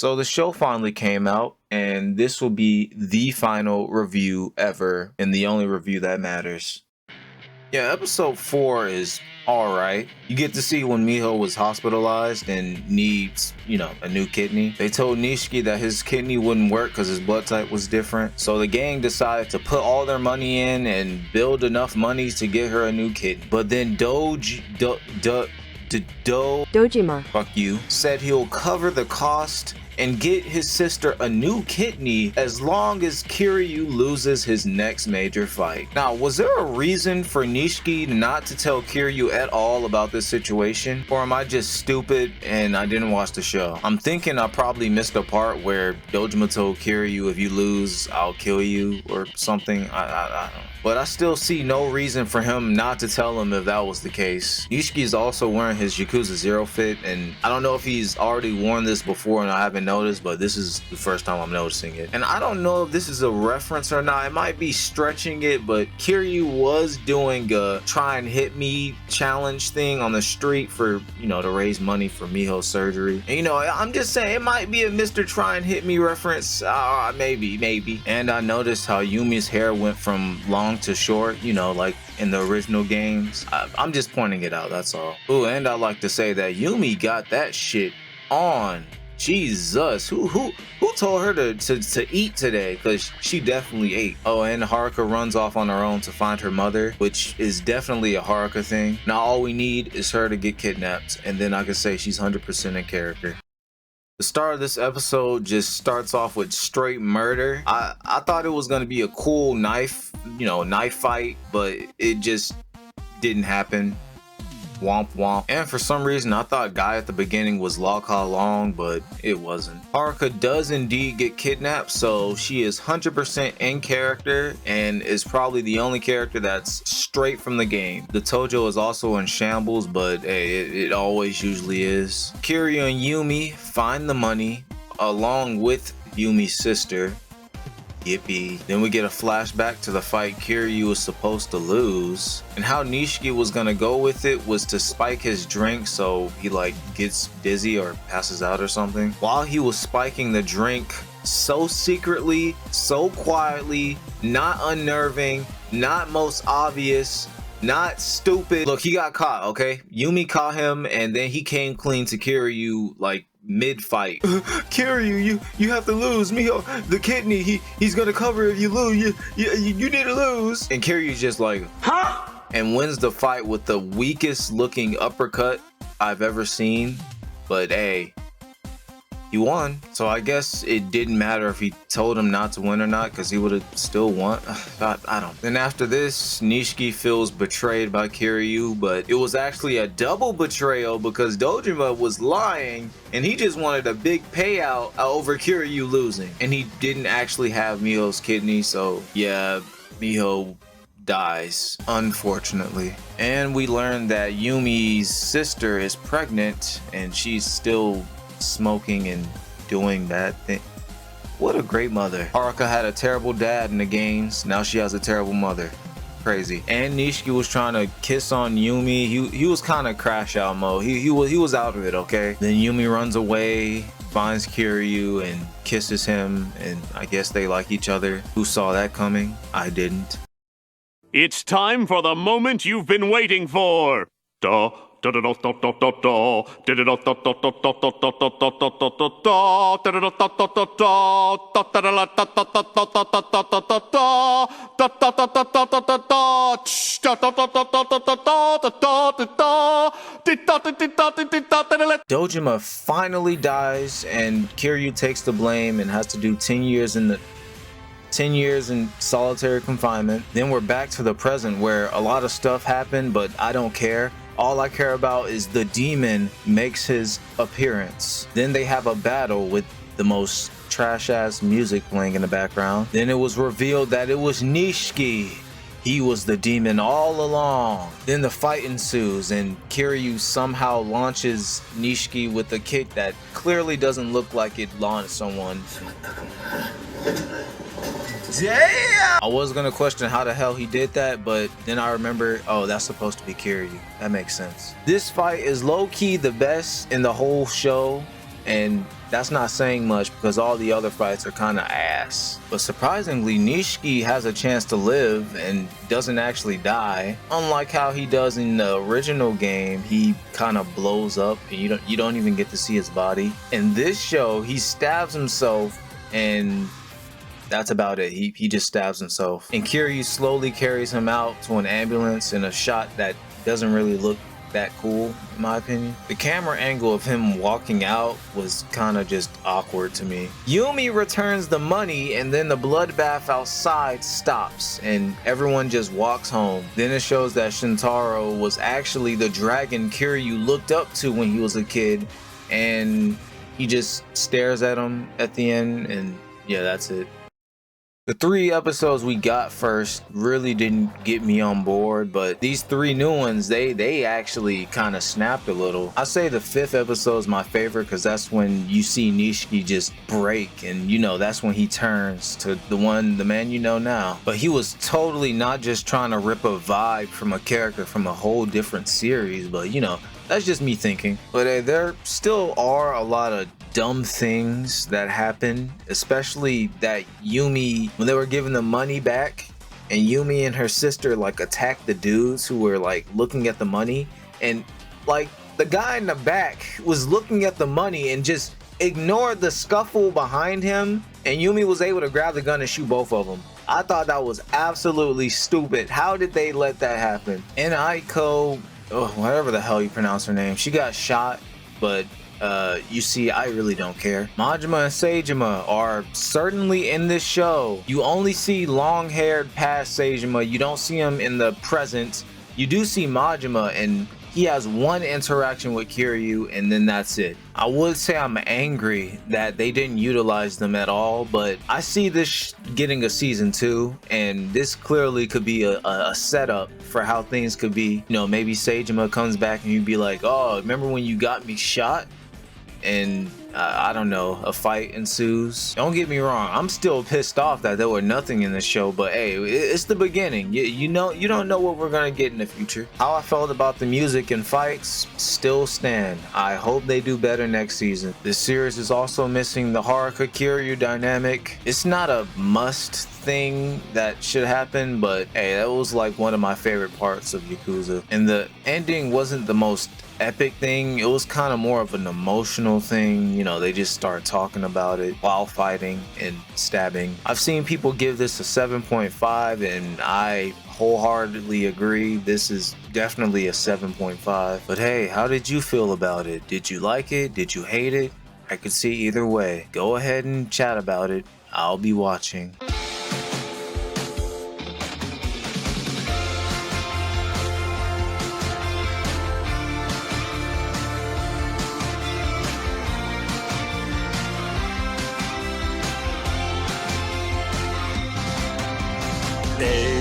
So the show finally came out, and this will be the final review ever, and the only review that matters. Yeah, episode 4 is alright. You get to see when Miho was hospitalized and needs, a new kidney. They told Nishiki that his kidney wouldn't work because his blood type was different. So the gang decided to put all their money in and build enough money to get her a new kidney. But then Dojima, fuck you, said he'll cover the cost and get his sister a new kidney as long as Kiryu loses his next major fight. Now, was there a reason for Nishiki not to tell Kiryu at all about this situation? Or am I just stupid and I didn't watch the show? I'm thinking I probably missed a part where Dojima told Kiryu, if you lose, I'll kill you or something. I don't know. But I still see no reason for him not to tell him if that was the case. Nishiki's also wearing his Yakuza 0 fit, and I don't know if he's already worn this before and I haven't noticed, but this is the first time I'm noticing it. And I don't know if this is a reference or not. It might be stretching it, but Kiryu was doing a try and hit me challenge thing on the street for, to raise money for Miho's surgery. And, I'm just saying it might be a Mr. Try and Hit Me reference. Maybe. And I noticed how Yumi's hair went from long to short, like in the original games. I'm just pointing it out, that's all. Ooh, and I like to say that Yumi got that shit on. Jesus, who told her to eat today? Because she definitely ate. Oh, and Haruka runs off on her own to find her mother, which is definitely a Haruka thing. Now all we need is her to get kidnapped, and then I can say she's 100% in character. The start of this episode just starts off with straight murder. I thought it was gonna be a cool knife fight, but it just didn't happen. Womp womp. And for some reason I thought Guy at the beginning was Locke Long, but it wasn't. Haruka does indeed get kidnapped, so she is 100% in character and is probably the only character that's straight from the game. The Tojo is also in shambles, but hey, it always usually is. Kiryu and Yumi find the money along with Yumi's sister. Yippee. Then we get a flashback to the fight Kiryu was supposed to lose, and how Nishiki was gonna go with it was to spike his drink so he gets dizzy or passes out or something. While he was spiking the drink so secretly, so quietly, not unnerving, not most obvious, not stupid. Look, he got caught, okay? Yumi caught him and then he came clean to Kiryu mid-fight. Kiryu, you have to lose. Miho, the kidney, he's gonna cover if you lose. You need to lose. And Kiryu's just like, huh? And wins the fight with the weakest looking uppercut I've ever seen. But hey, he won. So I guess it didn't matter if he told him not to win or not, because he would have still won. I don't. Then after this, Nishiki feels betrayed by Kiryu, but it was actually a double betrayal because Dojima was lying and he just wanted a big payout over Kiryu losing. And he didn't actually have Miho's kidney, so yeah, Miho dies, unfortunately. And we learned that Yumi's sister is pregnant and she's still smoking and doing that thing. What a great mother. Haruka had a terrible dad in the games. Now she has a terrible mother. Crazy. And Nishiki was trying to kiss on Yumi. He was kind of crash out mode. He was out of it, okay? Then Yumi runs away, finds Kiryu and kisses him, and I guess they like each other. Who saw that coming? I didn't. It's time for the moment you've been waiting for. Duh. Dojima finally dies and Kiryu takes the blame and has to do 10 years in solitary confinement. Then we're back to the present where a lot of stuff happened, but I don't care. All I care about is the demon makes his appearance. Then they have a battle with the most trash-ass music playing in the background. Then it was revealed that it was Nishiki. He was the demon all along. Then the fight ensues and Kiryu somehow launches Nishiki with a kick that clearly doesn't look like it launched someone. Damn! I was gonna question how the hell he did that, but then I remember, oh, that's supposed to be Kiryu. That makes sense. This fight is low-key the best in the whole show. And that's not saying much because all the other fights are kind of ass. But surprisingly, Nishiki has a chance to live and doesn't actually die. Unlike how he does in the original game, he kind of blows up and you don't even get to see his body. In this show, he stabs himself and that's about it. He just stabs himself. And Kiryu slowly carries him out to an ambulance in a shot that doesn't really look that cool, in my opinion. The camera angle of him walking out was kind of just awkward to me. Yumi returns the money and then the bloodbath outside stops and everyone just walks home. Then it shows that Shintaro was actually the dragon Kiryu looked up to when he was a kid, and he just stares at him at the end, and yeah, that's it. The 3 episodes we got first really didn't get me on board, but these 3 new ones, they actually kind of snapped a little. I say the 5th episode is my favorite because that's when you see Nishiki just break, and you know that's when he turns to the man you know now. But he was totally not just trying to rip a vibe from a character from a whole different series, but you know, that's just me thinking. But there still are a lot of dumb things that happen, especially that Yumi, when they were giving the money back and Yumi and her sister like attacked the dudes who were like looking at the money, and like the guy in the back was looking at the money and just ignored the scuffle behind him, and Yumi was able to grab the gun and shoot both of them. I thought that was absolutely stupid. How did they let that happen? And Aiko, whatever the hell you pronounce her name, she got shot, but you see, I really don't care. Majima and Seijima are certainly in this show. You only see long-haired past Seijima. You don't see him in the present. You do see Majima, and he has one interaction with Kiryu, and then that's it. I would say I'm angry that they didn't utilize them at all, but I see this getting a season 2, and this clearly could be a setup for how things could be. You know, maybe Seijima comes back and you'd be like, oh, remember when you got me shot? And I don't know, a fight ensues. Don't get me wrong, I'm still pissed off that there were nothing in the show, but hey, it's the beginning. You know, you don't know what we're gonna get in the future. How I felt about the music and fights still stand. I hope they do better next season. This series is also missing the Haruka Kiryu dynamic. It's not a must thing that should happen, but hey, that was like one of my favorite parts of Yakuza. And the ending wasn't the most epic thing. It was kind of more of an emotional thing. You know, they just start talking about it while fighting and stabbing. I've seen people give this a 7.5, and I wholeheartedly agree. This is definitely a 7.5. But hey, how did you feel about it? Did you like it? Did you hate it? I could see either way. Go ahead and chat about it. I'll be watching. They